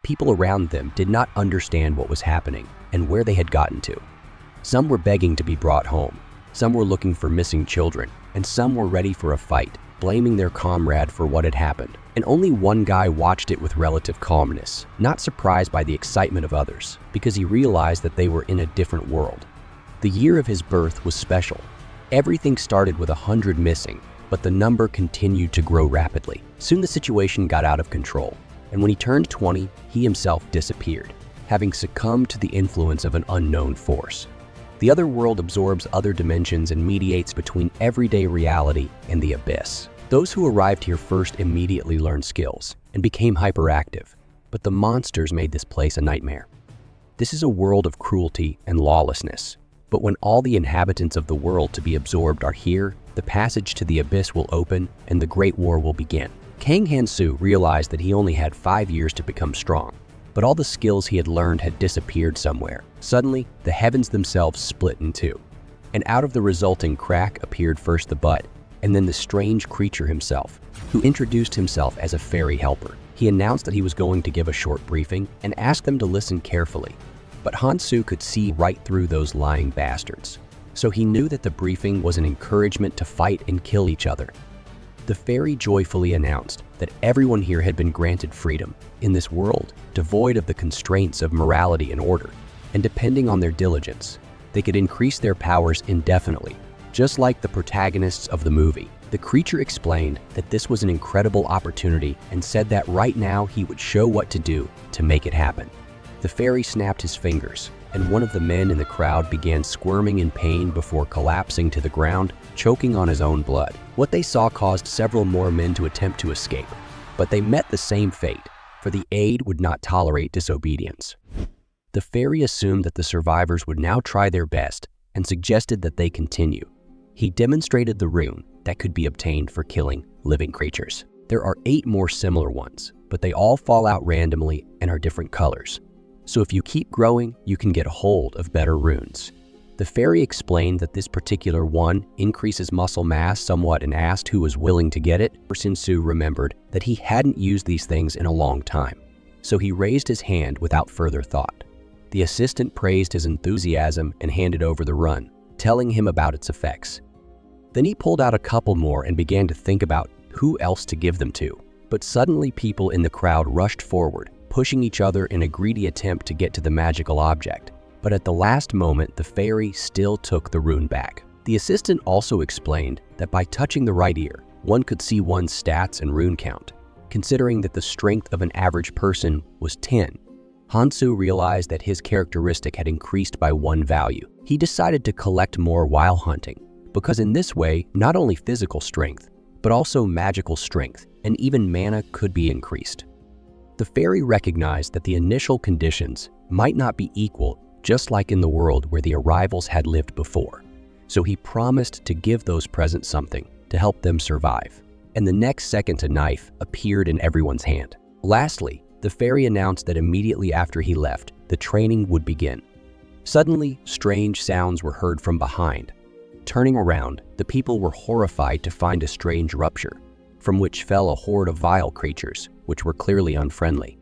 People around them did not understand what was happening and where they had gotten to. Some were begging to be brought home, some were looking for missing children, and some were ready for a fight, blaming their comrade for what had happened. And only one guy watched it with relative calmness, not surprised by the excitement of others, because he realized that they were in a different world. The year of his birth was special. Everything started with 100 missing, but the number continued to grow rapidly. Soon the situation got out of control, and when he turned 20, he himself disappeared, having succumbed to the influence of an unknown force. The other world absorbs other dimensions and mediates between everyday reality and the abyss. Those who arrived here first immediately learned skills and became hyperactive, but the monsters made this place a nightmare. This is a world of cruelty and lawlessness, but when all the inhabitants of the world to be absorbed are here, the passage to the abyss will open and the Great War will begin. Kang Han-soo realized that he only had 5 years to become strong, but all the skills he had learned had disappeared somewhere. Suddenly, the heavens themselves split in two, and out of the resulting crack appeared first the Bud, and then the strange creature himself, who introduced himself as a fairy helper. He announced that he was going to give a short briefing and asked them to listen carefully. But Han-soo could see right through those lying bastards, so he knew that the briefing was an encouragement to fight and kill each other. The fairy joyfully announced that everyone here had been granted freedom in this world, devoid of the constraints of morality and order, and depending on their diligence, they could increase their powers indefinitely, just like the protagonists of the movie. The creature explained that this was an incredible opportunity and said that right now he would show what to do to make it happen. The fairy snapped his fingers, and one of the men in the crowd began squirming in pain before collapsing to the ground, choking on his own blood. What they saw caused several more men to attempt to escape, but they met the same fate, for the aid would not tolerate disobedience. The fairy assumed that the survivors would now try their best and suggested that they continue. He demonstrated the rune that could be obtained for killing living creatures. There are 8 more similar ones, but they all fall out randomly and are different colors. So if you keep growing, you can get a hold of better runes. The fairy explained that this particular one increases muscle mass somewhat and asked who was willing to get it. Han-soo remembered that he hadn't used these things in a long time, so he raised his hand without further thought. The assistant praised his enthusiasm and handed over the rune, telling him about its effects. Then he pulled out a couple more and began to think about who else to give them to. But suddenly people in the crowd rushed forward, pushing each other in a greedy attempt to get to the magical object. But at the last moment, the fairy still took the rune back. The assistant also explained that by touching the right ear, one could see one's stats and rune count. Considering that the strength of an average person was 10, Han-soo realized that his characteristic had increased by 1 value. He decided to collect more while hunting, because in this way, not only physical strength, but also magical strength and even mana could be increased. The fairy recognized that the initial conditions might not be equal, just like in the world where the arrivals had lived before. So he promised to give those present something to help them survive. And the next second a knife appeared in everyone's hand. Lastly, the fairy announced that immediately after he left, the training would begin. Suddenly, strange sounds were heard from behind. Turning around, the people were horrified to find a strange rupture, from which fell a horde of vile creatures, which were clearly unfriendly.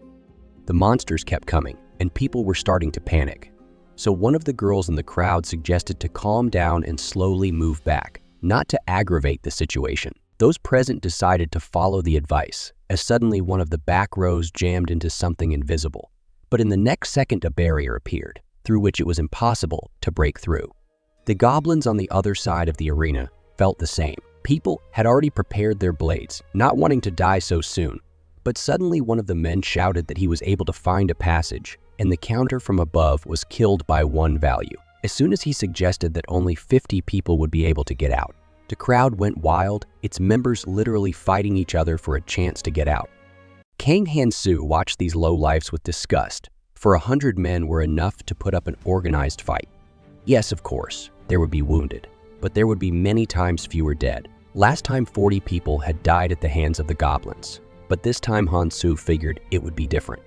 The monsters kept coming, and people were starting to panic. So one of the girls in the crowd suggested to calm down and slowly move back, not to aggravate the situation. Those present decided to follow the advice, as suddenly one of the back rows jammed into something invisible. But in the next second, a barrier appeared, through which it was impossible to break through. The goblins on the other side of the arena felt the same. People had already prepared their blades, not wanting to die so soon. But suddenly one of the men shouted that he was able to find a passage, and the counter from above was killed by 1 value. As soon as he suggested that only 50 people would be able to get out, the crowd went wild, its members literally fighting each other for a chance to get out. Kang Han-soo watched these lowlifes with disgust, for 100 men were enough to put up an organized fight. Yes, of course, there would be wounded, but there would be many times fewer dead. Last time 40 people had died at the hands of the goblins, but this time Han-soo figured it would be different.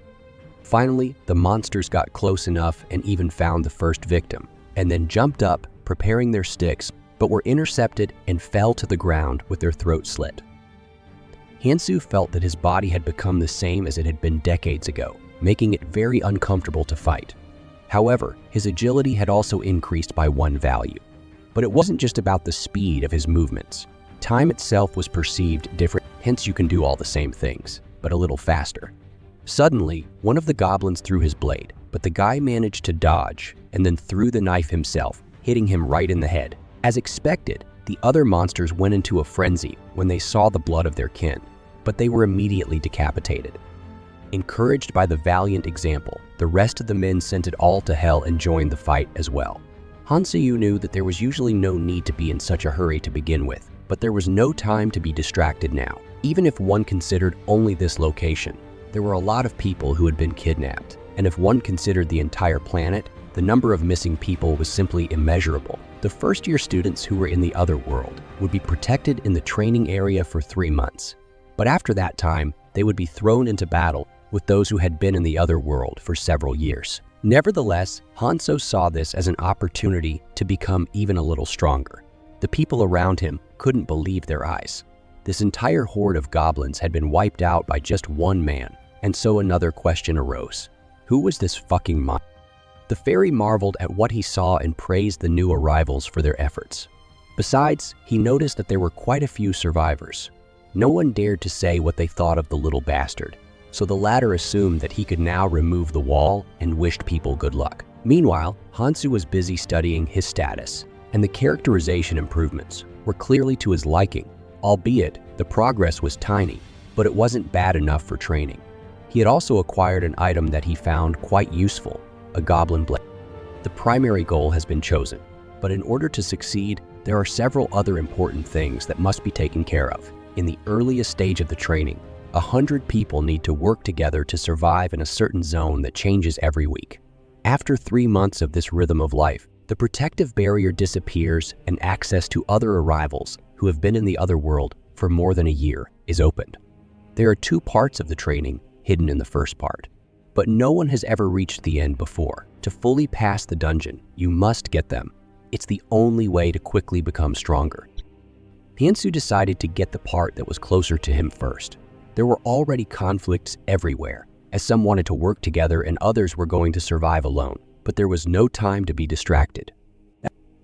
Finally, the monsters got close enough and even found the first victim, and then jumped up, preparing their sticks, but were intercepted and fell to the ground with their throats slit. Han-soo felt that his body had become the same as it had been decades ago, making it very uncomfortable to fight. However, his agility had also increased by one value. But it wasn't just about the speed of his movements. Time itself was perceived different, hence you can do all the same things, but a little faster. Suddenly, one of the goblins threw his blade, but the guy managed to dodge and then threw the knife himself, hitting him right in the head. As expected, the other monsters went into a frenzy when they saw the blood of their kin, but they were immediately decapitated. Encouraged by the valiant example, the rest of the men sent it all to hell and joined the fight as well. Honshu knew that there was usually no need to be in such a hurry to begin with, but there was no time to be distracted now. Even if one considered only this location, there were a lot of people who had been kidnapped, and if one considered the entire planet, the number of missing people was simply immeasurable. The first-year students who were in the other world would be protected in the training area for 3 months, but after that time, they would be thrown into battle with those who had been in the other world for several years. Nevertheless, Honshu saw this as an opportunity to become even a little stronger. The people around him couldn't believe their eyes. This entire horde of goblins had been wiped out by just one man, and so another question arose. Who was this fucking monster? The fairy marveled at what he saw and praised the new arrivals for their efforts. Besides, he noticed that there were quite a few survivors. No one dared to say what they thought of the little bastard, so the latter assumed that he could now remove the wall and wished people good luck. Meanwhile, Honshu was busy studying his status, and the characterization improvements were clearly to his liking, albeit the progress was tiny, but it wasn't bad enough for training. He had also acquired an item that he found quite useful, a goblin blade. The primary goal has been chosen, but in order to succeed, there are several other important things that must be taken care of. In the earliest stage of the training, 100 people need to work together to survive in a certain zone that changes every week. After 3 months of this rhythm of life, the protective barrier disappears and access to other arrivals who have been in the other world for more than a year is opened. There are 2 parts of the training hidden in the first part, but no one has ever reached the end before. To fully pass the dungeon, you must get them. It's the only way to quickly become stronger. Honshu decided to get the part that was closer to him first. There were already conflicts everywhere, as some wanted to work together and others were going to survive alone, but there was no time to be distracted.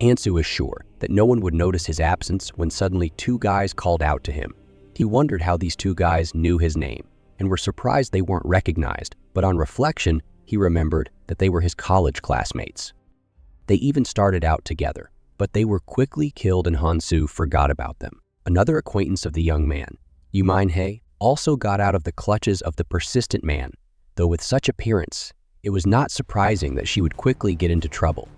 Honshu was sure that no one would notice his absence when suddenly 2 guys called out to him. He wondered how these 2 guys knew his name and were surprised they weren't recognized, but on reflection, he remembered that they were his college classmates. They even started out together, but they were quickly killed and Honshu forgot about them. Another acquaintance of the young man, 𝘙𝘦𝘪𝘯𝘢𝘵, also got out of the clutches of the persistent man, though with such appearance, it was not surprising that she would quickly get into trouble.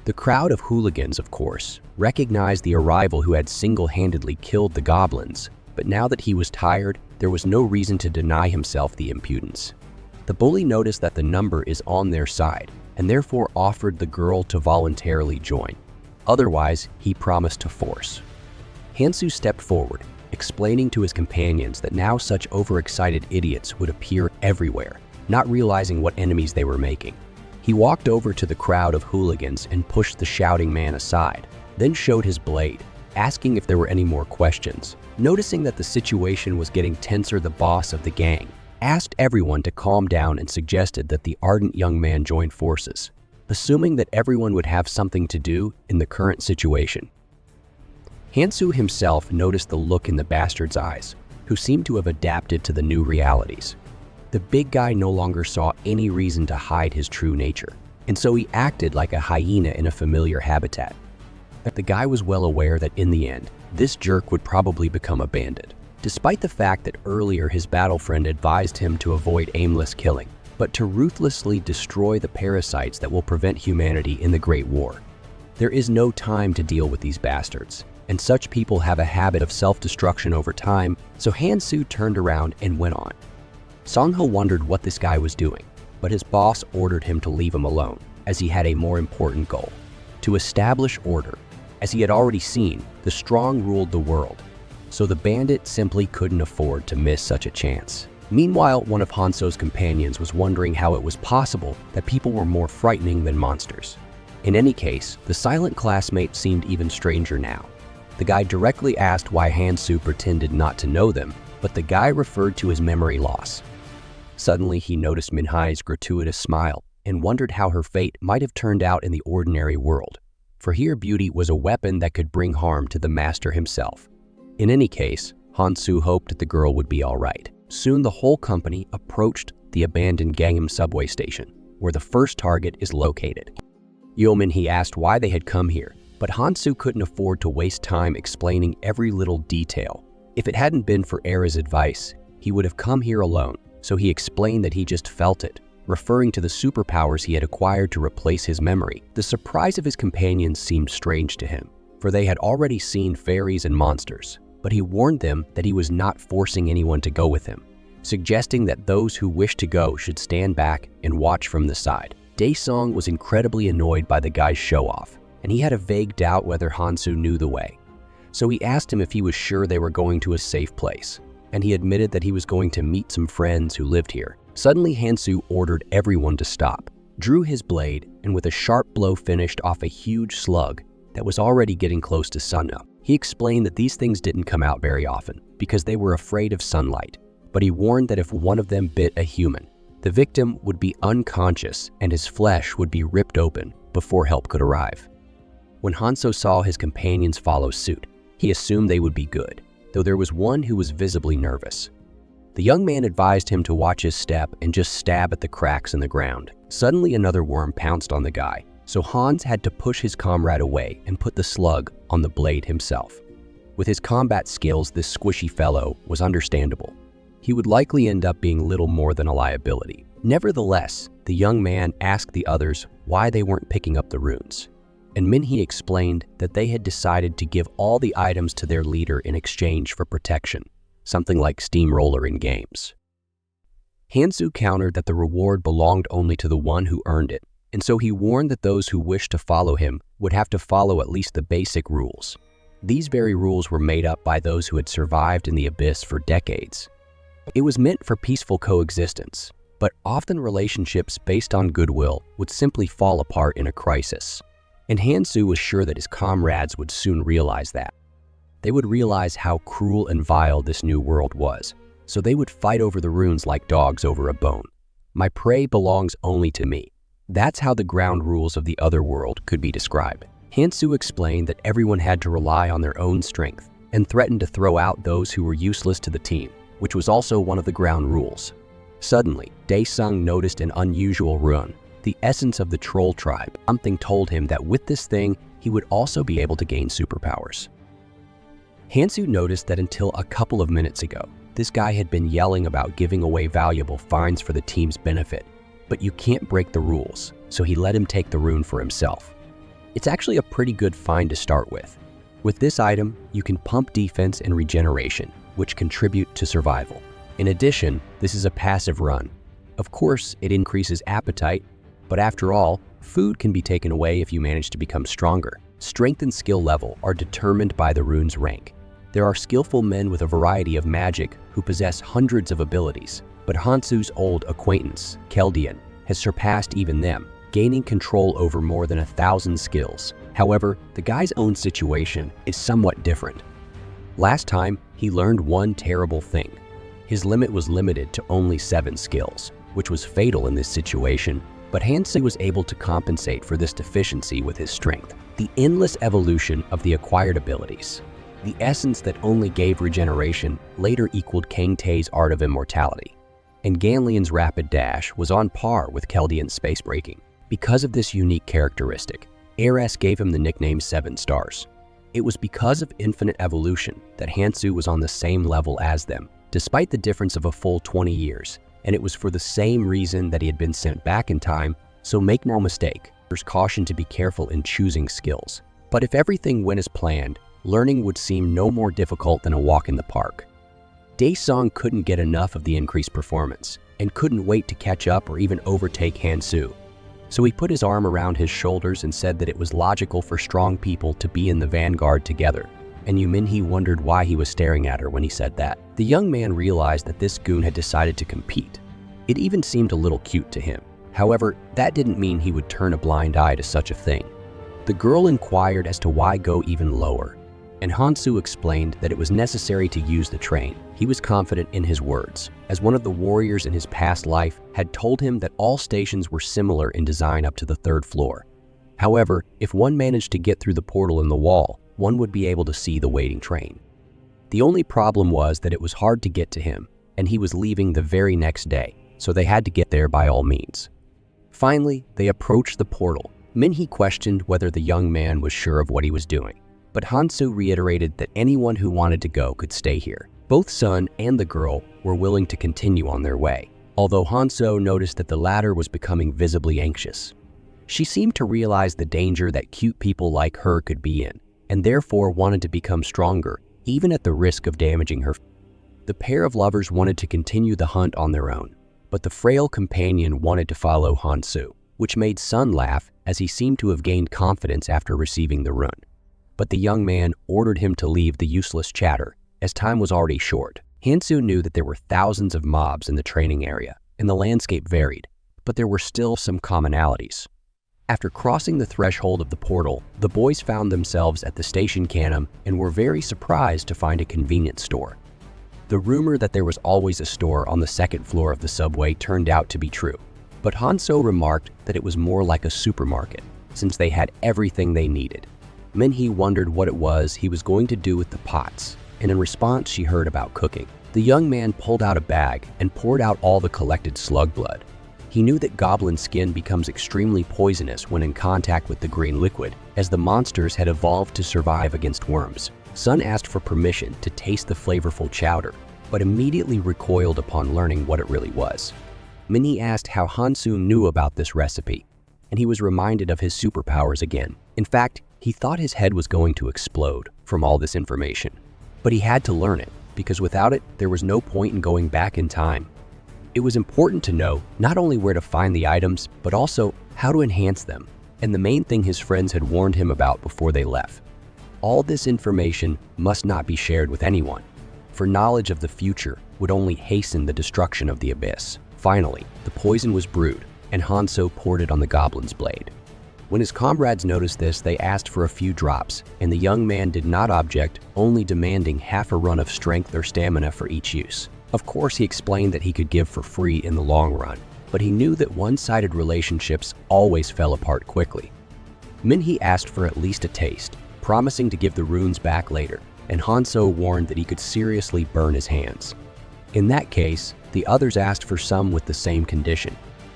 The crowd of hooligans, of course, recognized the arrival who had single-handedly killed the goblins, but now that he was tired, there was no reason to deny himself the impudence. The bully noticed that the number is on their side, and therefore offered the girl to voluntarily join. Otherwise, he promised to force. Honshu stepped forward, explaining to his companions that now such overexcited idiots would appear everywhere, not realizing what enemies they were making. He walked over to the crowd of hooligans and pushed the shouting man aside, then showed his blade, asking if there were any more questions. Noticing that the situation was getting tenser, the boss of the gang asked everyone to calm down and suggested that the ardent young man join forces, assuming that everyone would have something to do in the current situation. Honshu himself noticed the look in the bastard's eyes, who seemed to have adapted to the new realities. The big guy no longer saw any reason to hide his true nature, and so he acted like a hyena in a familiar habitat. The guy was well aware that in the end, this jerk would probably become a bandit, despite the fact that earlier his battle friend advised him to avoid aimless killing, but to ruthlessly destroy the parasites that will prevent humanity in the Great War. There is no time to deal with these bastards, and such people have a habit of self-destruction over time, so Honshu turned around and went on. Songho wondered what this guy was doing, but his boss ordered him to leave him alone, as he had a more important goal: to establish order. As he had already seen, the strong ruled the world, so the bandit simply couldn't afford to miss such a chance. Meanwhile, one of Honshu's companions was wondering how it was possible that people were more frightening than monsters. In any case, the silent classmate seemed even stranger now. The guy directly asked why Honshu pretended not to know them, but the guy referred to his memory loss. Suddenly, he noticed Minhai's gratuitous smile and wondered how her fate might have turned out in the ordinary world. For here, beauty was a weapon that could bring harm to the master himself. In any case, Hansu hoped that the girl would be all right. Soon, the whole company approached the abandoned Gangnam subway station, where the first target is located. Yeomin asked why they had come here, but Hansu couldn't afford to waste time explaining every little detail. If it hadn't been for Era's advice, he would have come here alone, so he explained that he just felt it, referring to the superpowers he had acquired to replace his memory. The surprise of his companions seemed strange to him, for they had already seen fairies and monsters, but he warned them that he was not forcing anyone to go with him, suggesting that those who wished to go should stand back and watch from the side. Daesung was incredibly annoyed by the guy's show-off, and he had a vague doubt whether Hansu knew the way. So he asked him if he was sure they were going to a safe place, and he admitted that he was going to meet some friends who lived here. Suddenly, Hansu ordered everyone to stop, drew his blade, and with a sharp blow finished off a huge slug that was already getting close to Sunna. He explained that these things didn't come out very often because they were afraid of sunlight, but he warned that if one of them bit a human, the victim would be unconscious and his flesh would be ripped open before help could arrive. When Hanso saw his companions follow suit, he assumed they would be good, though there was one who was visibly nervous. The young man advised him to watch his step and just stab at the cracks in the ground. Suddenly, another worm pounced on the guy, so Hans had to push his comrade away and put the slug on the blade himself. With his combat skills, this squishy fellow was understandable. He would likely end up being little more than a liability. Nevertheless, the young man asked the others why they weren't picking up the runes, and Minhee explained that they had decided to give all the items to their leader in exchange for protection, something like steamroller in games. Hansu countered that the reward belonged only to the one who earned it, and so he warned that those who wished to follow him would have to follow at least the basic rules. These very rules were made up by those who had survived in the abyss for decades. It was meant for peaceful coexistence, but often relationships based on goodwill would simply fall apart in a crisis. And Hansu was sure that his comrades would soon realize that. They would realize how cruel and vile this new world was, so they would fight over the runes like dogs over a bone. My prey belongs only to me. That's how the ground rules of the other world could be described. Hansu explained that everyone had to rely on their own strength and threatened to throw out those who were useless to the team, which was also one of the ground rules. Suddenly, Daesung noticed an unusual rune, the essence of the troll tribe. Something told him that with this thing, he would also be able to gain superpowers. Hansu noticed that until a couple of minutes ago, this guy had been yelling about giving away valuable finds for the team's benefit, but you can't break the rules, so he let him take the rune for himself. It's actually a pretty good find to start with. With this item, you can pump defense and regeneration, which contribute to survival. In addition, this is a passive run. Of course, it increases appetite, but after all, food can be taken away if you manage to become stronger. Strength and skill level are determined by the rune's rank. There are skillful men with a variety of magic who possess hundreds of abilities, but Hansu's old acquaintance, 𝘙𝘦𝘪𝘯𝘢𝘵, has surpassed even them, gaining control over more than 1,000 skills. However, the guy's own situation is somewhat different. Last time, he learned one terrible thing. His limit was limited to only 7 skills, which was fatal in this situation, but Hansu was able to compensate for this deficiency with his strength. The endless evolution of the acquired abilities. The essence that only gave regeneration later equaled Kang Tae's art of immortality, and Ganleon's rapid dash was on par with 𝘙𝘦𝘪𝘯𝘢𝘵's space breaking. Because of this unique characteristic, Eras gave him the nickname 7 Stars. It was because of infinite evolution that Hansu was on the same level as them, despite the difference of a full 20 years, and it was for the same reason that he had been sent back in time, so make no mistake, there's caution to be careful in choosing skills. But if everything went as planned, learning would seem no more difficult than a walk in the park. Daesung couldn't get enough of the increased performance, and couldn't wait to catch up or even overtake Hansu. So he put his arm around his shoulders and said that it was logical for strong people to be in the vanguard together, and Minhee wondered why he was staring at her when he said that. The young man realized that this goon had decided to compete. It even seemed a little cute to him. However, that didn't mean he would turn a blind eye to such a thing. The girl inquired as to why go even lower, and Hansu explained that it was necessary to use the train. He was confident in his words, as one of the warriors in his past life had told him that all stations were similar in design up to the 3rd floor. However, if one managed to get through the portal in the wall, one would be able to see the waiting train. The only problem was that it was hard to get to him, and he was leaving the very next day, so they had to get there by all means. Finally, they approached the portal. Min-hee questioned whether the young man was sure of what he was doing, but Hansu reiterated that anyone who wanted to go could stay here. Both Sun and the girl were willing to continue on their way, although Hansu noticed that the latter was becoming visibly anxious. She seemed to realize the danger that cute people like her could be in, and therefore wanted to become stronger, even at the risk of damaging her. The pair of lovers wanted to continue the hunt on their own, but the frail companion wanted to follow Hansu, which made Sun laugh as he seemed to have gained confidence after receiving the rune. But the young man ordered him to leave the useless chatter, as time was already short. Hansu knew that there were thousands of mobs in the training area, and the landscape varied, but there were still some commonalities. After crossing the threshold of the portal, the boys found themselves at the station cannon and were very surprised to find a convenience store. The rumor that there was always a store on the 2nd floor of the subway turned out to be true, but Hansu remarked that it was more like a supermarket, since they had everything they needed. Min-hee wondered what it was he was going to do with the pots, and in response she heard about cooking. The young man pulled out a bag and poured out all the collected slug blood. He knew that goblin skin becomes extremely poisonous when in contact with the green liquid, as the monsters had evolved to survive against worms. Sun asked for permission to taste the flavorful chowder, but immediately recoiled upon learning what it really was. Min-hee asked how Hansu knew about this recipe, and he was reminded of his superpowers again. In fact, he thought his head was going to explode from all this information. But he had to learn it, because without it, there was no point in going back in time. It was important to know not only where to find the items, but also how to enhance them, and the main thing his friends had warned him about before they left. All this information must not be shared with anyone, for knowledge of the future would only hasten the destruction of the abyss. Finally, the poison was brewed, and Hansu poured it on the goblin's blade. When his comrades noticed this, they asked for a few drops, and the young man did not object, only demanding half a run of strength or stamina for each use. Of course, he explained that he could give for free in the long run, but he knew that one-sided relationships always fell apart quickly. Min-hee asked for at least a taste, promising to give the runes back later, and Hansu warned that he could seriously burn his hands. In that case, the others asked for some with the same condition,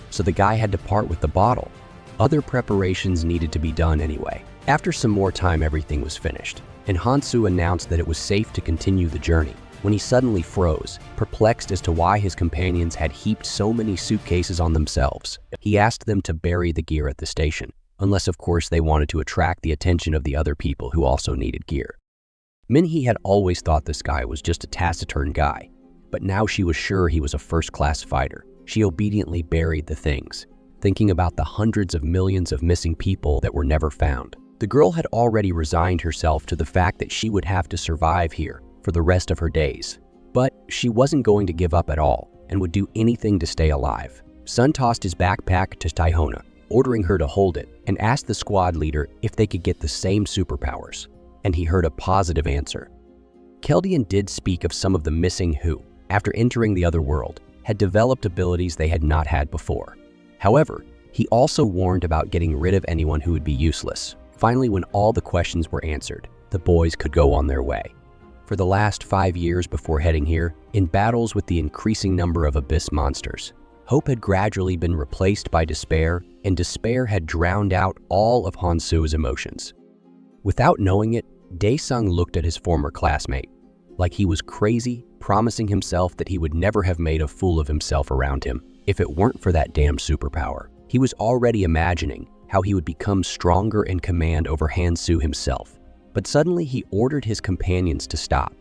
so the guy had to part with the bottle. Other preparations needed to be done anyway. After some more time, everything was finished, and Hansu announced that it was safe to continue the journey, when he suddenly froze, perplexed as to why his companions had heaped so many suitcases on themselves. He asked them to bury the gear at the station, unless of course they wanted to attract the attention of the other people who also needed gear. Min-hee had always thought this guy was just a taciturn guy, but now she was sure he was a first-class fighter. She obediently buried the things, thinking about the hundreds of millions of missing people that were never found. The girl had already resigned herself to the fact that she would have to survive here for the rest of her days. But she wasn't going to give up at all and would do anything to stay alive. Sun tossed his backpack to Taihona, ordering her to hold it, and asked the squad leader if they could get the same superpowers, and he heard a positive answer. 𝘙𝘦 did speak of some of the missing who, after entering the other world, had developed abilities they had not had before. However, he also warned about getting rid of anyone who would be useless. Finally, when all the questions were answered, the boys could go on their way. For the last 5 years before heading here, in battles with the increasing number of abyss monsters, hope had gradually been replaced by despair, and despair had drowned out all of Hansu's emotions. Without knowing it, Dae-sung looked at his former classmate, like he was crazy, promising himself that he would never have made a fool of himself around him if it weren't for that damn superpower. He was already imagining how he would become stronger in command over Hansu himself. But suddenly he ordered his companions to stop.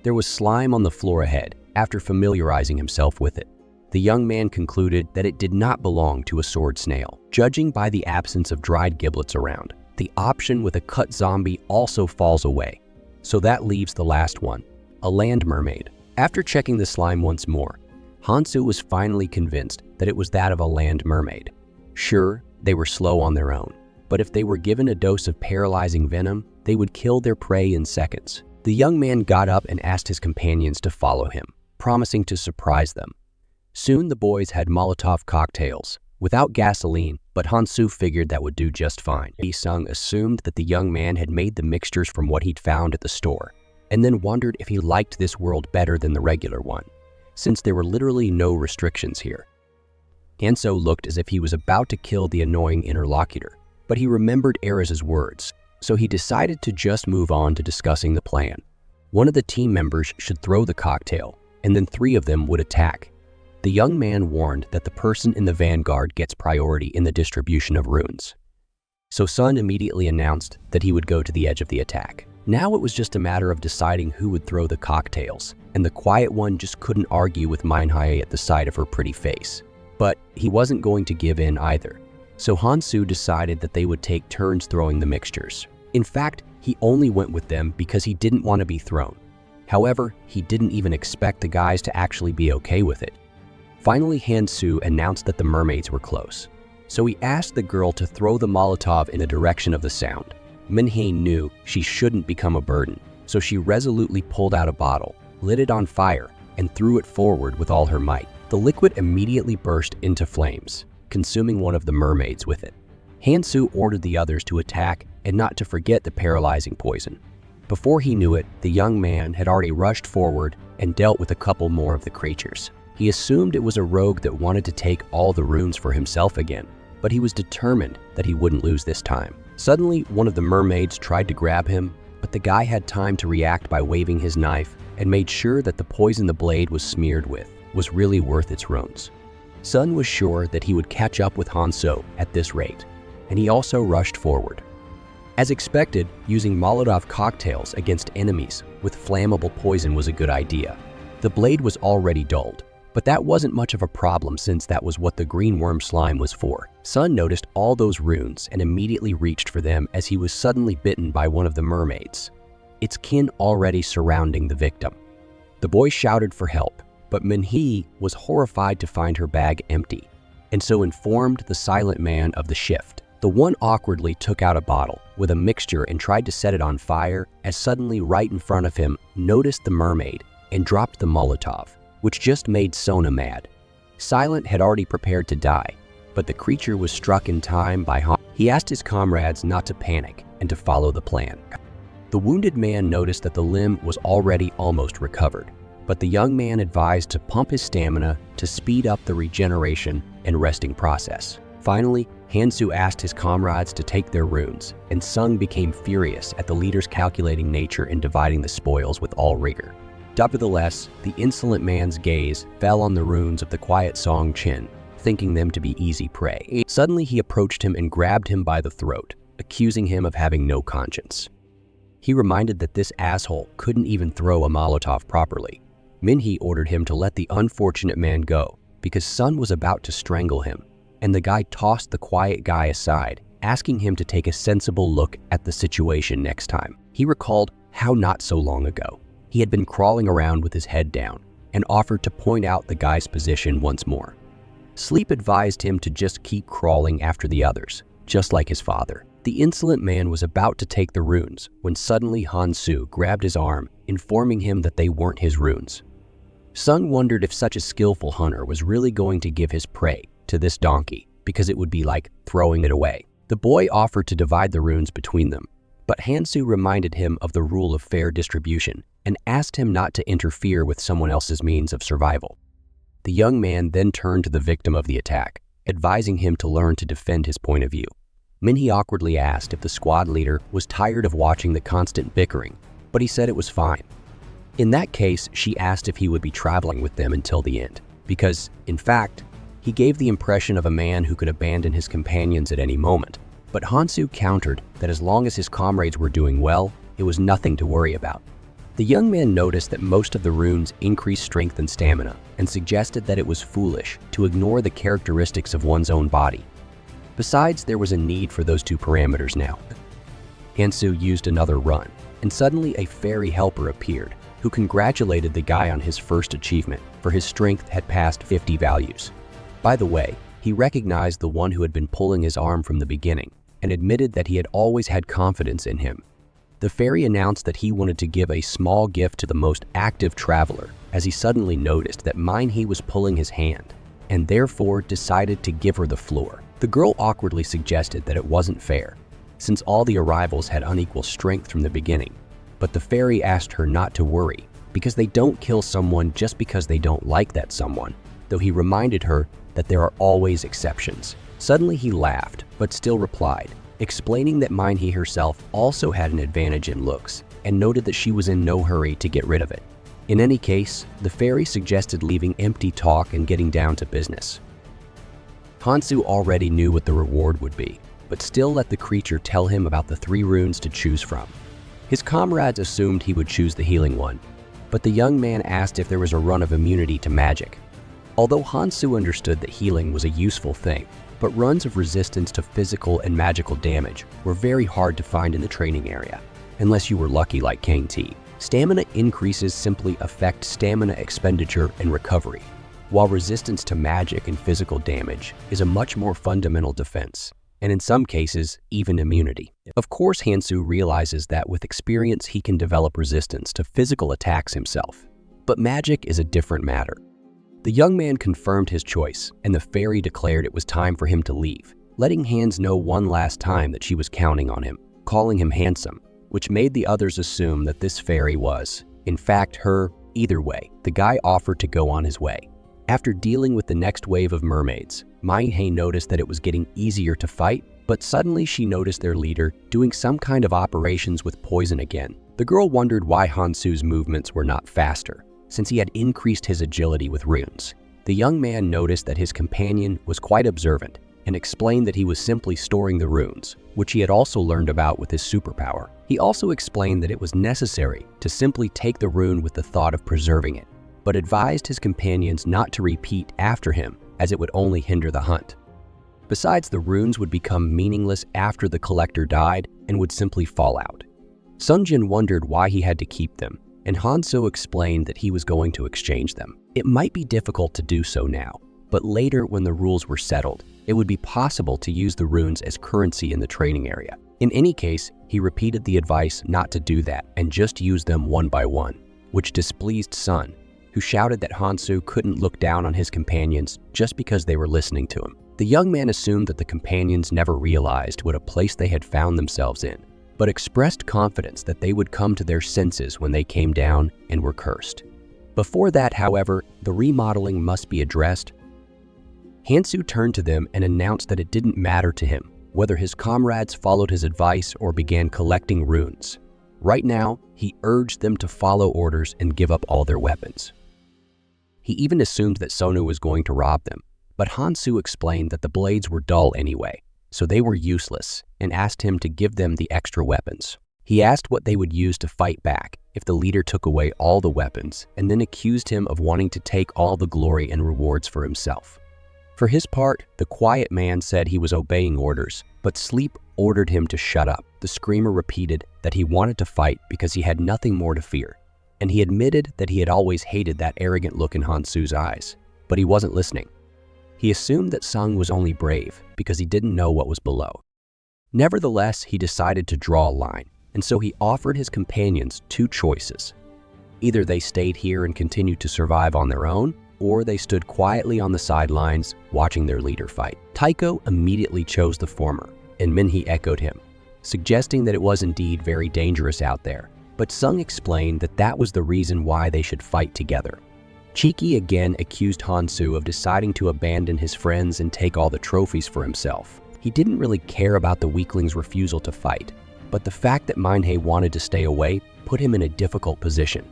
There was slime on the floor ahead. After familiarizing himself with it, the young man concluded that it did not belong to a sword snail. Judging by the absence of dried giblets around, the option with a cut zombie also falls away. So that leaves the last one, a land mermaid. After checking the slime once more, Hansu was finally convinced that it was that of a land mermaid. Sure, they were slow on their own, but if they were given a dose of paralyzing venom, they would kill their prey in seconds. The young man got up and asked his companions to follow him, promising to surprise them. Soon the boys had Molotov cocktails, without gasoline, but Han-soo figured that would do just fine. Sung assumed that the young man had made the mixtures from what he'd found at the store, and then wondered if he liked this world better than the regular one, since there were literally no restrictions here. Han-soo looked as if he was about to kill the annoying interlocutor, but he remembered Ariz's words, so he decided to just move on to discussing the plan. One of the team members should throw the cocktail, and then 3 of them would attack. The young man warned that the person in the vanguard gets priority in the distribution of runes. So Sun immediately announced that he would go to the edge of the attack. Now it was just a matter of deciding who would throw the cocktails, and the quiet one just couldn't argue with manhwa at the sight of her pretty face. But he wasn't going to give in either, so Han-soo decided that they would take turns throwing the mixtures. In fact, he only went with them because he didn't want to be thrown. However, he didn't even expect the guys to actually be okay with it. Finally, Han-soo announced that the mermaids were close, so he asked the girl to throw the Molotov in the direction of the sound. Min-hee knew she shouldn't become a burden, so she resolutely pulled out a bottle, lit it on fire, and threw it forward with all her might. The liquid immediately burst into flames, consuming one of the mermaids with it. Han-soo ordered the others to attack and not to forget the paralyzing poison. Before he knew it, the young man had already rushed forward and dealt with a couple more of the creatures. He assumed it was a rogue that wanted to take all the runes for himself again, but he was determined that he wouldn't lose this time. Suddenly, one of the mermaids tried to grab him, but the guy had time to react by waving his knife and made sure that the poison the blade was smeared with was really worth its runes. Sun was sure that he would catch up with Han-soo at this rate, and he also rushed forward. As expected, using Molotov cocktails against enemies with flammable poison was a good idea. The blade was already dulled, but that wasn't much of a problem since that was what the green worm slime was for. Sun noticed all those runes and immediately reached for them as he was suddenly bitten by one of the mermaids, its kin already surrounding the victim. The boy shouted for help, but Min-hee was horrified to find her bag empty, and so informed the silent man of the shift. The one awkwardly took out a bottle with a mixture and tried to set it on fire as suddenly right in front of him noticed the mermaid and dropped the Molotov, which just made Sona mad. Silent had already prepared to die, but the creature was struck in time by Han. He asked his comrades not to panic and to follow the plan. The wounded man noticed that the limb was already almost recovered, but the young man advised to pump his stamina to speed up the regeneration and resting process. Finally, Han-soo asked his comrades to take their runes, and Sung became furious at the leader's calculating nature in dividing the spoils with all rigor. Nevertheless, the insolent man's gaze fell on the runes of the quiet Song Chin, thinking them to be easy prey. Suddenly he approached him and grabbed him by the throat, accusing him of having no conscience. He reminded that this asshole couldn't even throw a Molotov properly. Min-hee ordered him to let the unfortunate man go because Sun was about to strangle him, and the guy tossed the quiet guy aside, asking him to take a sensible look at the situation next time. He recalled how not so long ago he had been crawling around with his head down and offered to point out the guy's position once more. Sleep advised him to just keep crawling after the others, just like his father. The insolent man was about to take the runes when suddenly Han-soo grabbed his arm, informing him that they weren't his runes. Sun wondered if such a skillful hunter was really going to give his prey to this donkey because it would be like throwing it away. The boy offered to divide the runes between them, but Han-soo reminded him of the rule of fair distribution and asked him not to interfere with someone else's means of survival. The young man then turned to the victim of the attack, advising him to learn to defend his point of view. Min-hee awkwardly asked if the squad leader was tired of watching the constant bickering, but he said it was fine. In that case, she asked if he would be traveling with them until the end, because, in fact, he gave the impression of a man who could abandon his companions at any moment. But Han-soo countered that as long as his comrades were doing well, it was nothing to worry about. The young man noticed that most of the runes increased strength and stamina, and suggested that it was foolish to ignore the characteristics of one's own body. Besides, there was a need for those two parameters now. Han-soo used another run, and suddenly a fairy helper appeared, who congratulated the guy on his first achievement, for his strength had passed 50 values. By the way, he recognized the one who had been pulling his arm from the beginning, and admitted that he had always had confidence in him. The fairy announced that he wanted to give a small gift to the most active traveler, as he suddenly noticed that manhwa was pulling his hand, and therefore decided to give her the floor. The girl awkwardly suggested that it wasn't fair, since all the arrivals had unequal strength from the beginning. But the fairy asked her not to worry, because they don't kill someone just because they don't like that someone, though he reminded her that there are always exceptions. Suddenly he laughed, but still replied, explaining that manhwa herself also had an advantage in looks, and noted that she was in no hurry to get rid of it. In any case, the fairy suggested leaving empty talk and getting down to business. Hansu already knew what the reward would be, but still let the creature tell him about the 3 runes to choose from. His comrades assumed he would choose the healing one, but the young man asked if there was a run of immunity to magic. Although Hansu understood that healing was a useful thing, but runs of resistance to physical and magical damage were very hard to find in the training area, unless you were lucky like 𝘙𝘦. Stamina increases simply affect stamina expenditure and recovery, while resistance to magic and physical damage is a much more fundamental defense, and in some cases, even immunity. Of course, Hansu realizes that with experience he can develop resistance to physical attacks himself, but magic is a different matter. The young man confirmed his choice, and the fairy declared it was time for him to leave, letting Hans know one last time that she was counting on him, calling him handsome, which made the others assume that this fairy was, in fact, her. Either way, the guy offered to go on his way. After dealing with the next wave of mermaids, manhwa noticed that it was getting easier to fight, but suddenly she noticed their leader doing some kind of operations with poison again. The girl wondered why Hansu's movements were not faster, since he had increased his agility with runes. The young man noticed that his companion was quite observant and explained that he was simply storing the runes, which he had also learned about with his superpower. He also explained that it was necessary to simply take the rune with the thought of preserving it, but advised his companions not to repeat after him, as it would only hinder the hunt. Besides, the runes would become meaningless after the collector died and would simply fall out. Sungjin wondered why he had to keep them, and Hansu explained that he was going to exchange them. It might be difficult to do so now, but later when the rules were settled, it would be possible to use the runes as currency in the training area. In any case, he repeated the advice not to do that and just use them one by one, which displeased Sun, who shouted that Hansu couldn't look down on his companions just because they were listening to him. The young man assumed that the companions never realized what a place they had found themselves in, but expressed confidence that they would come to their senses when they came down and were cursed. Before that, however, the remodeling must be addressed. Hansu turned to them and announced that it didn't matter to him whether his comrades followed his advice or began collecting runes. Right now, he urged them to follow orders and give up all their weapons. He even assumed that Sonu was going to rob them, but Hansu explained that the blades were dull anyway, so they were useless, and asked him to give them the extra weapons. He asked what they would use to fight back if the leader took away all the weapons, and then accused him of wanting to take all the glory and rewards for himself. For his part, the quiet man said he was obeying orders, but Sleep ordered him to shut up. The screamer repeated that he wanted to fight because he had nothing more to fear, and he admitted that he had always hated that arrogant look in Hansu's eyes, but he wasn't listening. He assumed that Sung was only brave because he didn't know what was below. Nevertheless, he decided to draw a line, and so he offered his companions 2 choices. Either they stayed here and continued to survive on their own, or they stood quietly on the sidelines watching their leader fight. Taiko immediately chose the former, and manhwa echoed him, suggesting that it was indeed very dangerous out there, but Sung explained that that was the reason why they should fight together. Cheeky again accused Hansu of deciding to abandon his friends and take all the trophies for himself. He didn't really care about the weakling's refusal to fight, but the fact that manhwa wanted to stay away put him in a difficult position.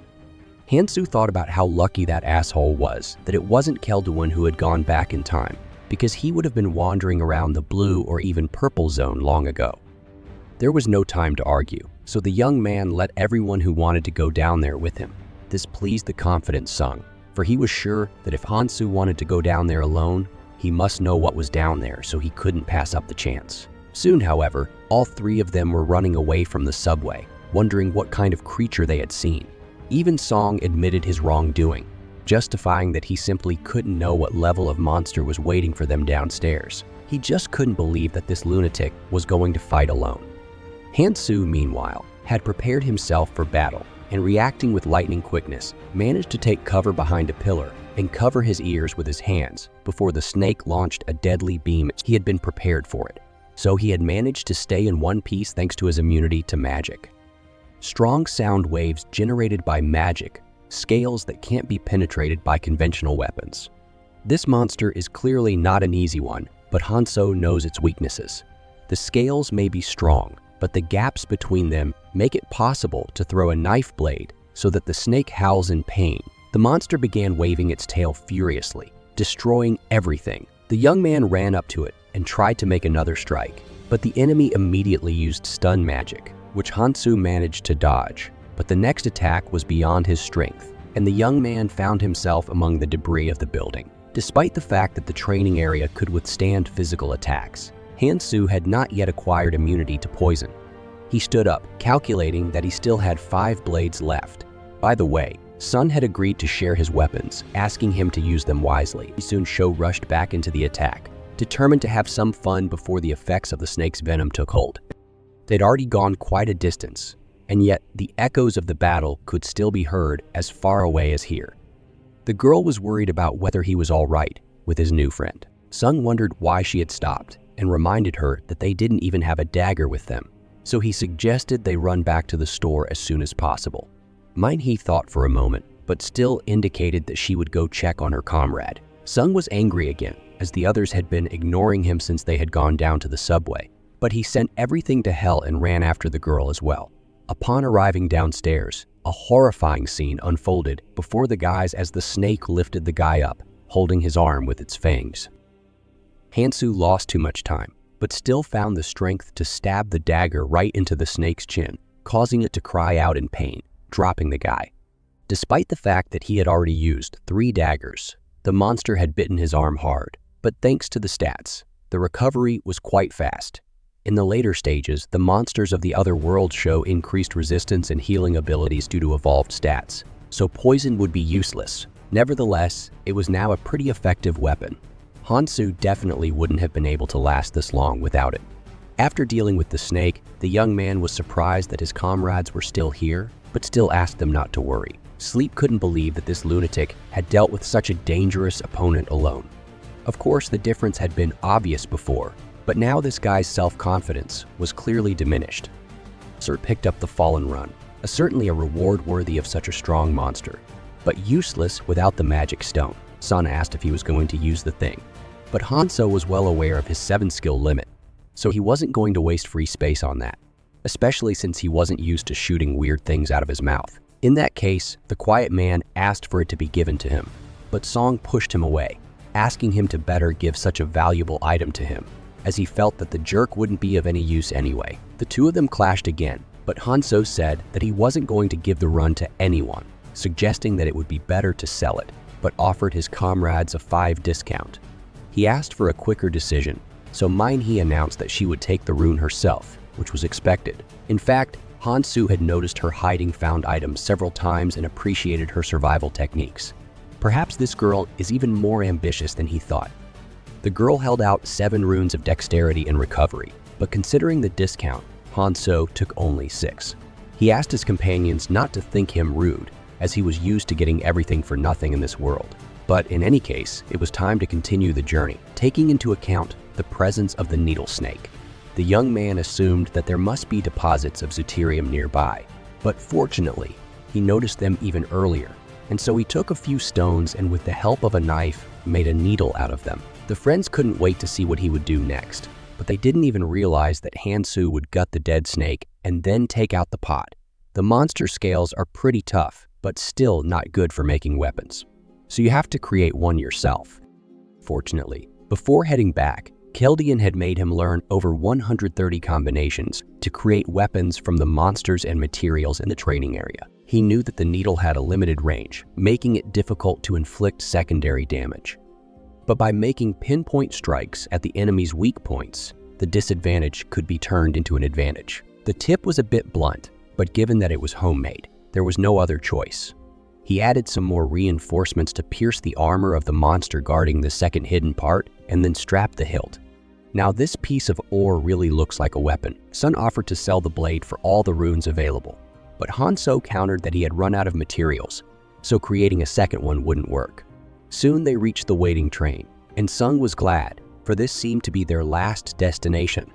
Hansu thought about how lucky that asshole was that it wasn't 𝘙𝘦 who had gone back in time, because he would have been wandering around the blue or even purple zone long ago. There was no time to argue, so the young man let everyone who wanted to go down there with him. This pleased the confident Sung, for he was sure that if Hansu wanted to go down there alone, he must know what was down there, so he couldn't pass up the chance. Soon, however, all 3 of them were running away from the subway, wondering what kind of creature they had seen. Even Song admitted his wrongdoing, justifying that he simply couldn't know what level of monster was waiting for them downstairs. He just couldn't believe that this lunatic was going to fight alone. Hansu, meanwhile, had prepared himself for battle and, reacting with lightning quickness, managed to take cover behind a pillar and cover his ears with his hands before the snake launched a deadly beam. He had been prepared for it, so he had managed to stay in one piece thanks to his immunity to magic. Strong sound waves generated by magic, scales that can't be penetrated by conventional weapons. This monster is clearly not an easy one, but Hanso knows its weaknesses. The scales may be strong, but the gaps between them make it possible to throw a knife blade so that the snake howls in pain. The monster began waving its tail furiously, destroying everything. The young man ran up to it and tried to make another strike, but the enemy immediately used stun magic, which Hansu managed to dodge. But the next attack was beyond his strength, and the young man found himself among the debris of the building. Despite the fact that the training area could withstand physical attacks, Hansu had not yet acquired immunity to poison. He stood up, calculating that he still had 5 blades left. By the way, Sun had agreed to share his weapons, asking him to use them wisely. Soon Sho rushed back into the attack, determined to have some fun before the effects of the snake's venom took hold. They'd already gone quite a distance, and yet the echoes of the battle could still be heard as far away as here. The girl was worried about whether he was all right with his new friend. Sung wondered why she had stopped and reminded her that they didn't even have a dagger with them, so he suggested they run back to the store as soon as possible. Min-hee thought for a moment, but still indicated that she would go check on her comrade. Sung was angry again, as the others had been ignoring him since they had gone down to the subway, but he sent everything to hell and ran after the girl as well. Upon arriving downstairs, a horrifying scene unfolded before the guys as the snake lifted the guy up, holding his arm with its fangs. Hansu lost too much time, but still found the strength to stab the dagger right into the snake's chin, causing it to cry out in pain, dropping the guy. Despite the fact that he had already used 3 daggers, the monster had bitten his arm hard, but thanks to the stats, the recovery was quite fast. In the later stages, the monsters of the other worlds show increased resistance and healing abilities due to evolved stats, so poison would be useless. Nevertheless, it was now a pretty effective weapon. Hansu definitely wouldn't have been able to last this long without it. After dealing with the snake, the young man was surprised that his comrades were still here, but still asked them not to worry. Sleep couldn't believe that this lunatic had dealt with such a dangerous opponent alone. Of course, the difference had been obvious before, but now this guy's self-confidence was clearly diminished. Sir picked up the fallen run, certainly a reward worthy of such a strong monster, but useless without the magic stone. Sun asked if he was going to use the thing, but Hanso was well aware of his 7-skill limit, so he wasn't going to waste free space on that, especially since he wasn't used to shooting weird things out of his mouth. In that case, the quiet man asked for it to be given to him, but Song pushed him away, asking him to better give such a valuable item to him, as he felt that the jerk wouldn't be of any use anyway. The two of them clashed again, but Hanso said that he wasn't going to give the run to anyone, suggesting that it would be better to sell it, but offered his comrades a 5 discount. He asked for a quicker decision, so Min-hee announced that she would take the rune herself, which was expected. In fact, Hansu had noticed her hiding found items several times and appreciated her survival techniques. Perhaps this girl is even more ambitious than he thought. The girl held out 7 runes of dexterity and recovery, but considering the discount, Hanso took only 6. He asked his companions not to think him rude, as he was used to getting everything for nothing in this world. But in any case, it was time to continue the journey, taking into account the presence of the needle snake. The young man assumed that there must be deposits of Zooterium nearby, but fortunately, he noticed them even earlier, and so he took a few stones and with the help of a knife, made a needle out of them. The friends couldn't wait to see what he would do next, but they didn't even realize that Hansu would gut the dead snake and then take out the pot. The monster scales are pretty tough, but still not good for making weapons, so you have to create one yourself. Fortunately, before heading back, 𝘙𝘦𝘪 had made him learn over 130 combinations to create weapons from the monsters and materials in the training area. He knew that the needle had a limited range, making it difficult to inflict secondary damage. But by making pinpoint strikes at the enemy's weak points, the disadvantage could be turned into an advantage. The tip was a bit blunt, but given that it was homemade, there was no other choice. He added some more reinforcements to pierce the armor of the monster guarding the second hidden part and then strapped the hilt. Now this piece of ore really looks like a weapon. Sun offered to sell the blade for all the runes available, but Hanso countered that he had run out of materials, so creating a second one wouldn't work. Soon they reached the waiting train, and Sung was glad, for this seemed to be their last destination.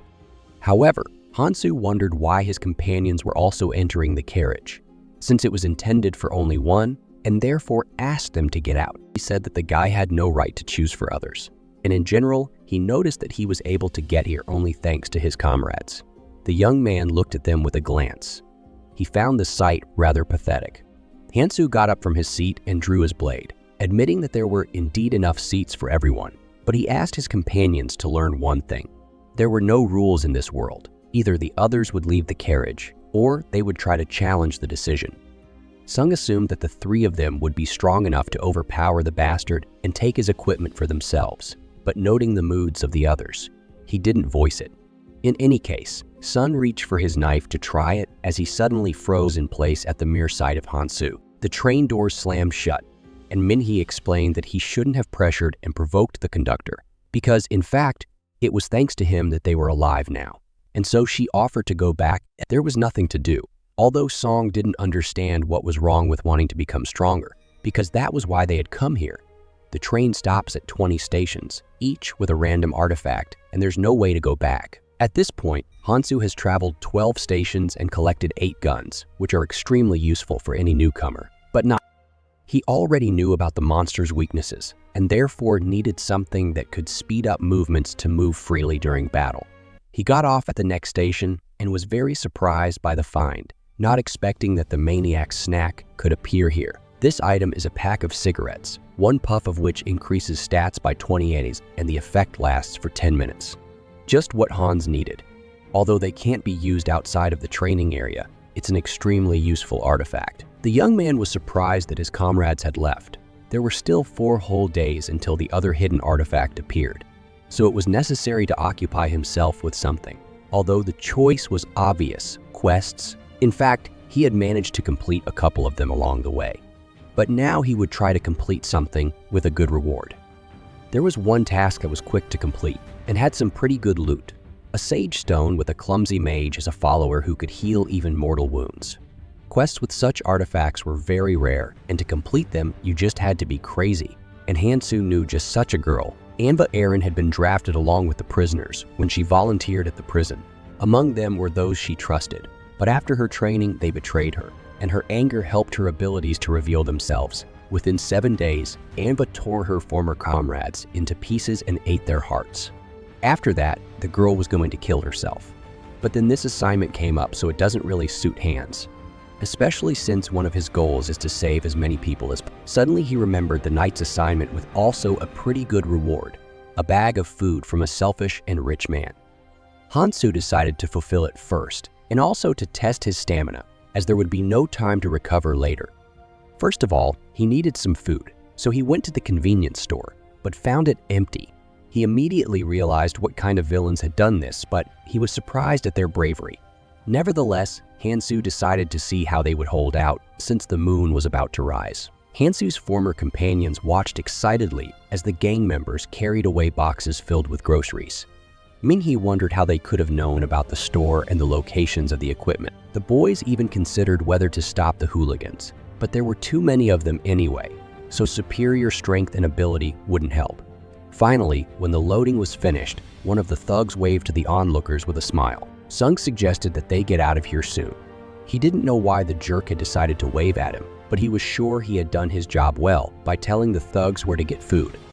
However, Hansu wondered why his companions were also entering the carriage, since it was intended for only one, and therefore asked them to get out. He said that the guy had no right to choose for others, and in general, he noticed that he was able to get here only thanks to his comrades. The young man looked at them with a glance. He found the sight rather pathetic. Hansu got up from his seat and drew his blade, admitting that there were indeed enough seats for everyone, but he asked his companions to learn one thing. There were no rules in this world. Either the others would leave the carriage, or they would try to challenge the decision. Sung assumed that the three of them would be strong enough to overpower the bastard and take his equipment for themselves, but noting the moods of the others, he didn't voice it. In any case, Sun reached for his knife to try it as he suddenly froze in place at the mere sight of Hansu. The train doors slammed shut, and Minhee explained that he shouldn't have pressured and provoked the conductor, because, in fact, it was thanks to him that they were alive now. And so she offered to go back. There was nothing to do, although Song didn't understand what was wrong with wanting to become stronger, because that was why they had come here. The train stops at 20 stations, each with a random artifact, and there's no way to go back. At this point, Hansu has traveled 12 stations and collected 8 guns, which are extremely useful for any newcomer, but not. He already knew about the monster's weaknesses, and therefore needed something that could speed up movements to move freely during battle. He got off at the next station and was very surprised by the find, not expecting that the maniac's snack could appear here. This item is a pack of cigarettes, one puff of which increases stats by 20 eddies, and the effect lasts for 10 minutes. Just what Hans needed. Although they can't be used outside of the training area, it's an extremely useful artifact. The young man was surprised that his comrades had left. There were still 4 whole days until the other hidden artifact appeared, so it was necessary to occupy himself with something. Although the choice was obvious, quests. In fact, he had managed to complete a couple of them along the way. But now he would try to complete something with a good reward. There was one task that was quick to complete and had some pretty good loot. A sage stone with a clumsy mage as a follower who could heal even mortal wounds. Quests with such artifacts were very rare, and to complete them, you just had to be crazy. And Hansu knew just such a girl. Anva Aaron had been drafted along with the prisoners when she volunteered at the prison. Among them were those she trusted, but after her training, they betrayed her, and her anger helped her abilities to reveal themselves. Within 7 days, Anva tore her former comrades into pieces and ate their hearts. After that, the girl was going to kill herself. But then this assignment came up, so it doesn't really suit Hans, especially since one of his goals is to save as many people as possible. Suddenly he remembered the night's assignment with also a pretty good reward, a bag of food from a selfish and rich man. Hansu decided to fulfill it first, and also to test his stamina, as there would be no time to recover later. First of all, he needed some food, so he went to the convenience store, but found it empty. He immediately realized what kind of villains had done this, but he was surprised at their bravery. Nevertheless, Hansu decided to see how they would hold out, since the moon was about to rise. Hansu's former companions watched excitedly as the gang members carried away boxes filled with groceries. Minhee wondered how they could have known about the store and the locations of the equipment. The boys even considered whether to stop the hooligans, but there were too many of them anyway, so superior strength and ability wouldn't help. Finally, when the loading was finished, one of the thugs waved to the onlookers with a smile. Sung suggested that they get out of here soon. He didn't know why the jerk had decided to wave at him, but he was sure he had done his job well by telling the thugs where to get food.